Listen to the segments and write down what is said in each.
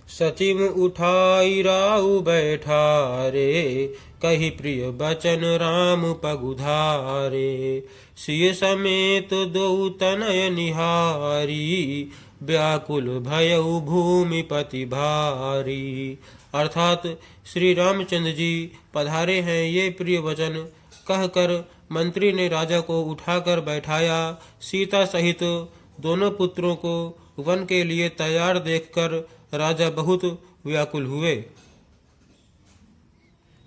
सचिव उठाई राउ बैठारे, कही प्रिय बचन राम पगुधारे। सिय समेत दो तनय निहारी, व्याकुल भयउ भूमिपति भारी। अर्थात श्री रामचंद्र जी पधारे हैं, ये प्रिय वचन कहकर मंत्री ने राजा को उठाकर बैठाया। सीता सहित दोनों पुत्रों को वन के लिए तैयार देखकर राजा बहुत व्याकुल हुए।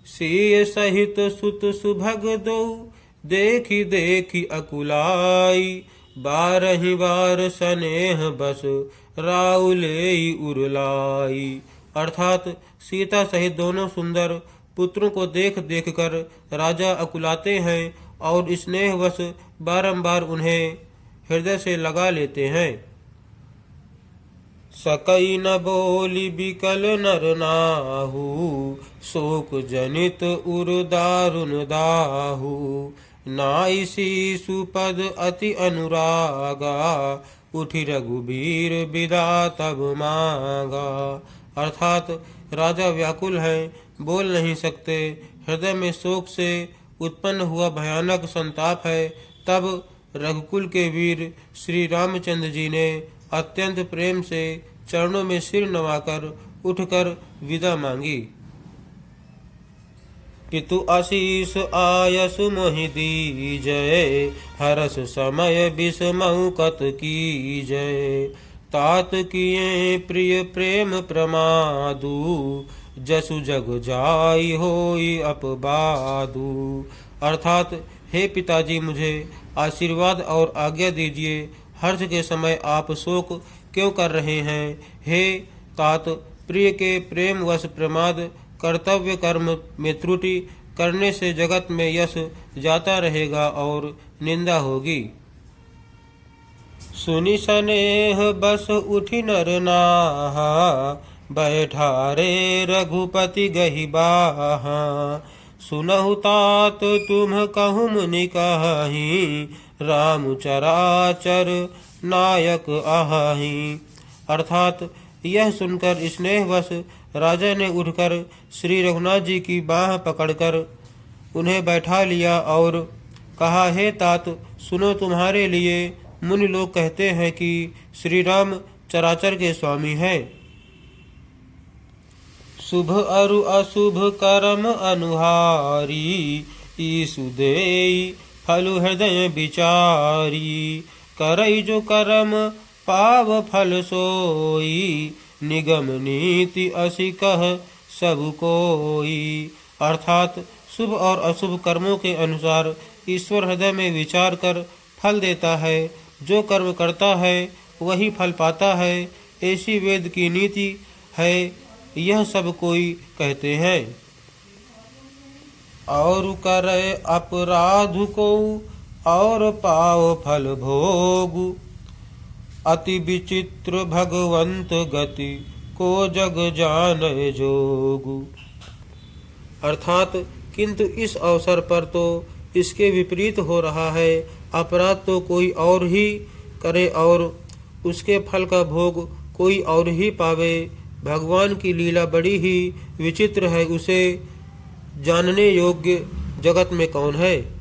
सिय सहित सुत सुभग दो, देखी देखी अकुलाई। बारही बार स्नेह बस, राउलेई उरलाई। अर्थात सीता सहित दोनों सुंदर पुत्रों को देख देख कर राजा अकुलाते हैं और स्नेहवश बारंबार उन्हें हृदय से लगा लेते हैं। सकई न बोली बिकल नर नाहु, शोक जनित उर दारुण दाहु। नाई सुपद अति अनुरागा, उठी रघुबीर विदा तब मांगा। अर्थात राजा व्याकुल हैं, बोल नहीं सकते, हृदय में शोक से उत्पन्न हुआ भयानक संताप है। तब रघुकुल के वीर श्री रामचंद्र जी ने अत्यंत प्रेम से चरणों में सिर नवाकर उठकर विदा मांगी। पितु आशीष आयस मोहि दीजय, हरस समय बिसमऊ कत कीजय। तात किए प्रिय प्रेम प्रमादु, जसु जग जाई होई अपबादु। अर्थात हे पिताजी, मुझे आशीर्वाद और आज्ञा दीजिए। हर्ष के समय आप शोक क्यों कर रहे हैं? हे तात, प्रिय के प्रेम वश प्रमाद, कर्तव्य कर्म में त्रुटि करने से जगत में यश जाता रहेगा और निंदा होगी। सुनि स्नेह बस उठि नर नाहा, बैठारे रघुपति गहि बाहा। सुनहु तात तुम कहु मुनि कहि, राम चराचर नायक आहि। अर्थात यह सुनकर स्नेहवश राजा ने उठकर श्री रघुनाथ जी की बाह पकड़कर उन्हें बैठा लिया और कहा, हे तात, सुनो, तुम्हारे लिए मुनि लोग कहते हैं कि श्री राम चराचर के स्वामी हैं। शुभ अरु अशुभ कर्म अनुहारी, ईसु देई फल हृदय विचारी। करई जो कर्म पाव फल सोई, निगम नीति असी कह सब कोई। अर्थात शुभ और अशुभ कर्मों के अनुसार ईश्वर हृदय में विचार कर फल देता है। जो कर्म करता है वही फल पाता है, ऐसी वेद की नीति है, यह सब कोई कहते हैं। और करे अपराध को और पाओ फल भोगु, अति विचित्र भगवंत गति को जग जाने जोगु। अर्थात किंतु इस अवसर पर तो इसके विपरीत हो रहा है। अपराध तो कोई और ही करे और उसके फल का भोग कोई और ही पावे। भगवान की लीला बड़ी ही विचित्र है, उसे जानने योग्य जगत में कौन है।